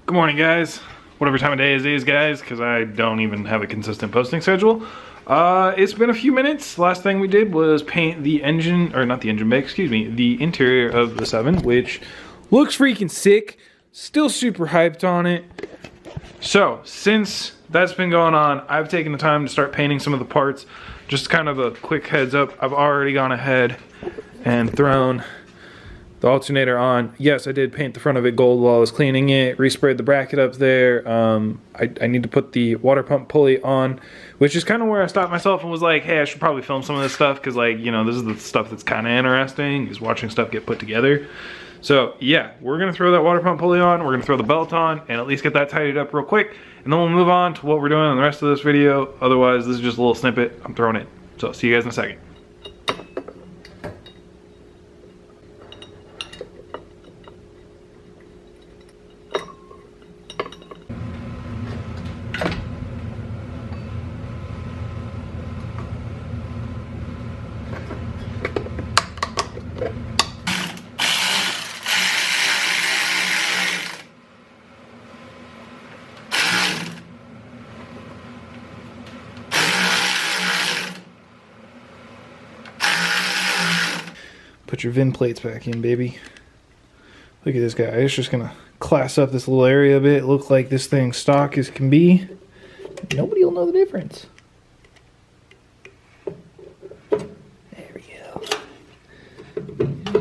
Good morning, guys. Whatever time of day it is, guys, because I don't even have a consistent posting schedule. It's been a few minutes. Last thing we did was paint the engine, or not the engine bay, excuse me, the interior of the 7, which looks freaking sick. Still super hyped on it. So, since that's been going on, I've taken the time to start painting some of the parts. Just kind of a quick heads up, I've already gone ahead and thrown the alternator on. Yes, I did paint the front of it gold while I was cleaning it, resprayed the bracket up there. I need to put the water pump pulley on, which is kind of where I stopped myself and was like, hey, I should probably film some of this stuff because, like, you know, this is the stuff that's kind of interesting, is watching stuff get put together. So yeah, we're gonna throw that water pump pulley on, we're gonna throw the belt on, and at least get that tidied up real quick, and then we'll move on to what we're doing in the rest of this video. Otherwise, this is just a little snippet I'm throwing it. So see you guys in a second. Put your VIN plates back in, baby. Look at this guy. It's just gonna class up this little area a bit. Look like this thing stock as can be. Nobody will know the difference. There we go.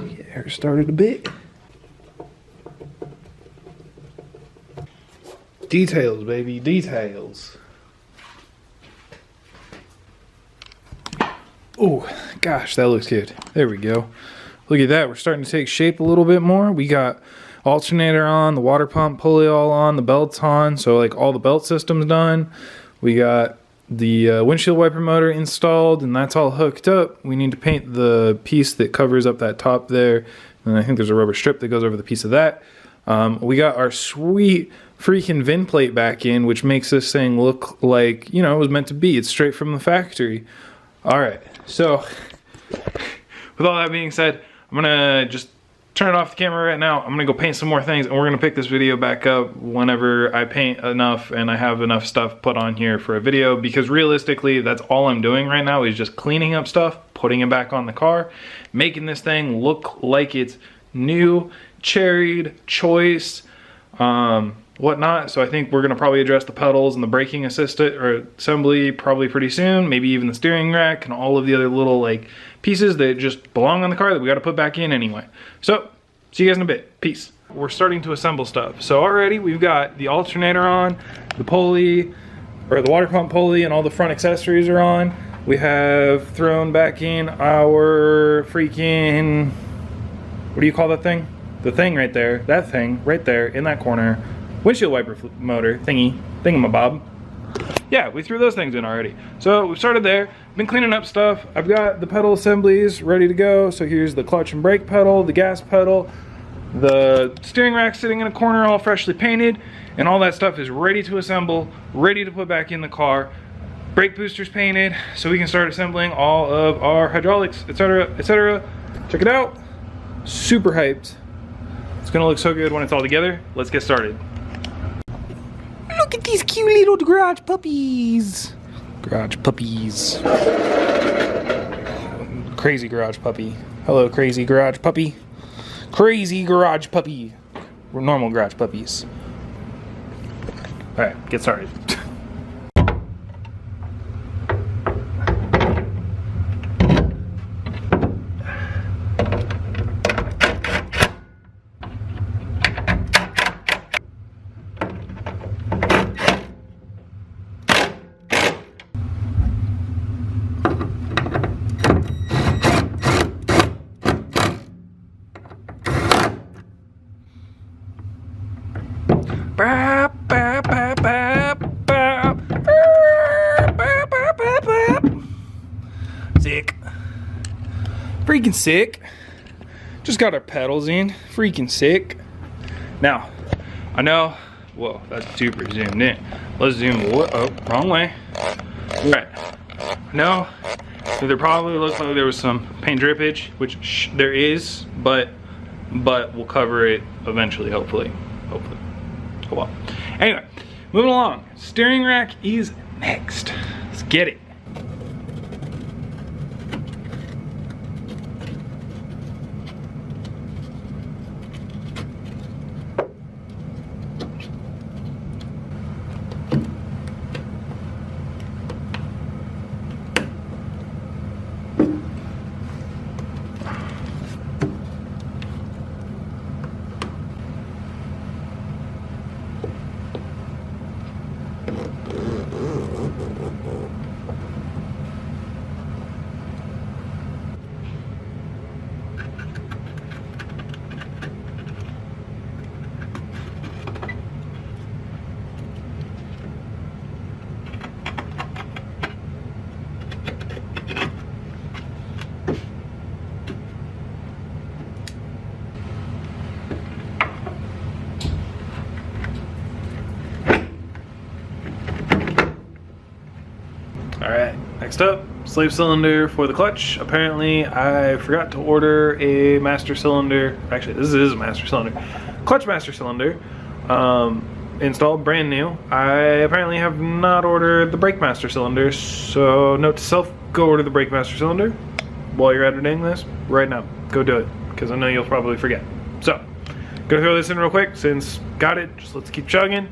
Get her started a bit. Details, baby, details. Oh, gosh, that looks good. There we go. Look at that, we're starting to take shape a little bit more. We got alternator on, the water pump pulley all on, the belt's on, so like all the belt system's done. We got the windshield wiper motor installed, and that's all hooked up. We need to paint the piece that covers up that top there, and I think there's a rubber strip that goes over the piece of that. We got our sweet freaking VIN plate back in, which makes this thing look like, you know, it was meant to be. It's straight from the factory. All right, so with all that being said, I'm gonna just turn it off the camera right now. I'm gonna go paint some more things, and we're gonna pick this video back up whenever I paint enough and I have enough stuff put on here for a video, because realistically, that's all I'm doing right now is just cleaning up stuff, putting it back on the car, making this thing look like it's new, cherried, choice, whatnot. So I think we're gonna probably address the pedals and the braking assistant or assembly probably pretty soon, maybe even the steering rack and all of the other little like pieces that just belong on the car that we got to put back in anyway. So see you guys in a bit. Peace. We're starting to assemble stuff. So already we've got the alternator on, the pulley, or the water pump pulley, and all the front accessories are on. We have thrown back in our freaking, what do you call that thing? The thing right there, that thing right there in that corner. Windshield wiper motor thingamabob. Yeah, we threw those things in already. So we started there, been cleaning up stuff. I've got the pedal assemblies ready to go. So here's the clutch and brake pedal, the gas pedal, the steering rack sitting in a corner all freshly painted, and all that stuff is ready to assemble, ready to put back in the car. Brake boosters painted, so we can start assembling all of our hydraulics, etc., etc. Check it out. Super hyped. It's gonna look so good when it's all together. Let's get started. Look at these cute little garage puppies. Garage puppies. Crazy garage puppy. Hello, crazy garage puppy. Crazy garage puppy. We're normal garage puppies. All right, get started. Sick. Freaking sick. Just got our pedals in. Freaking sick. Now, I know, whoa, that's super zoomed in. Let's zoom, oh, wrong way. Right. No, there probably looks like there was some paint drippage, which there is, but we'll cover it eventually, hopefully. Oh well. Anyway, moving along. Steering rack is next. Let's get it. Alright, next up, slave cylinder for the clutch. Apparently, I forgot to order a master cylinder. Actually, this is a master cylinder. Clutch master cylinder. Installed brand new. I apparently have not ordered the brake master cylinder, so note to self, go order the brake master cylinder while you're editing this right now. Go do it, because I know you'll probably forget. So, gonna throw this in real quick since got it, just let's keep chugging.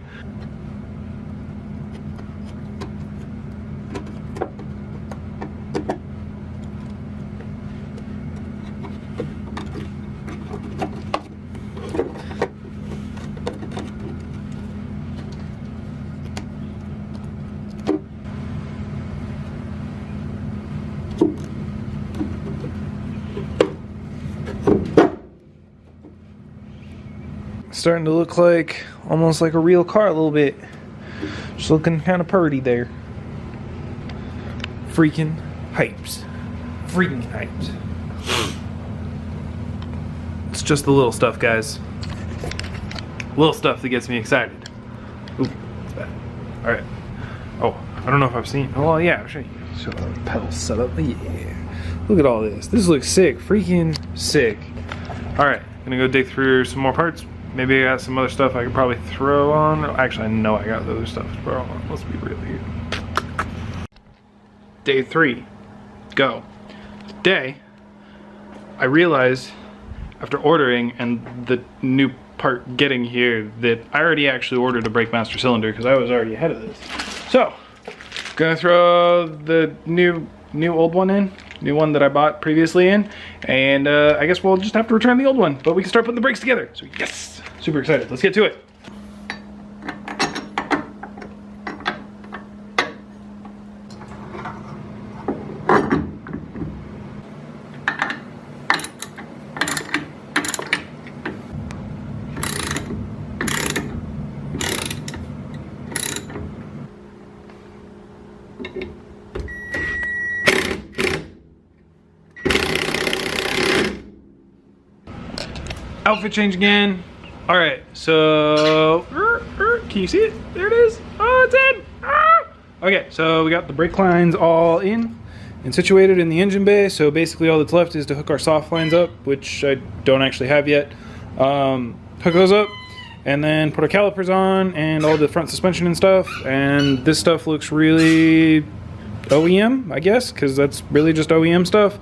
Starting to look like almost like a real car a little bit. Just looking kind of purty there. Freaking hypes. Freaking hypes. It's just the little stuff, guys. Little stuff that gets me excited. Ooh, that's bad. Alright. Oh, I don't know if I've seen. Oh, yeah, I'll show you. So, pedal setup. Yeah. Look at all this. This looks sick. Freaking sick. Alright, gonna go dig through some more parts. Maybe I got some other stuff I could probably throw on. Actually, I know I got other stuff to throw on. Let's be real here. Day 3. Go. Today, I realized after ordering and the new part getting here that I already actually ordered a brake master cylinder because I was already ahead of this. So, gonna throw the new old one in. New one that I bought previously in, and I guess we'll just have to return the old one, but we can start putting the brakes together. So yes, super excited. Let's get to it. Outfit change again. All right, so can you see it? There it is. Oh, it's in. Ah! Okay, so we got the brake lines all in and situated in the engine bay. So basically all that's left is to hook our soft lines up, which I don't actually have yet. Hook those up and then put our calipers on and all the front suspension and stuff. And this stuff looks really OEM, I guess, because that's really just OEM stuff.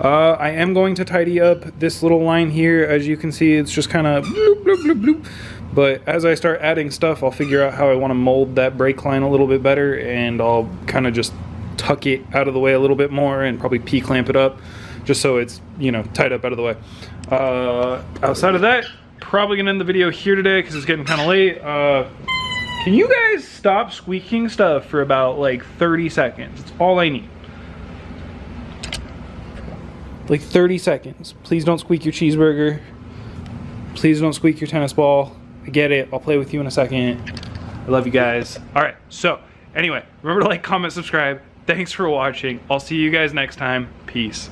I am going to tidy up this little line here. As you can see, it's just kind of bloop, bloop, bloop, bloop. But as I start adding stuff, I'll figure out how I want to mold that brake line a little bit better, and I'll kind of just tuck it out of the way a little bit more and probably P-clamp it up just so it's, you know, tied up out of the way. Outside of that, probably gonna end the video here today because it's getting kind of late. Can you guys stop squeaking stuff for about like 30 seconds? It's all I need. Like 30 seconds. Please don't squeak your cheeseburger. Please don't squeak your tennis ball. I get it. I'll play with you in a second. I love you guys. All right. So anyway, remember to like, comment, subscribe. Thanks for watching. I'll see you guys next time. Peace.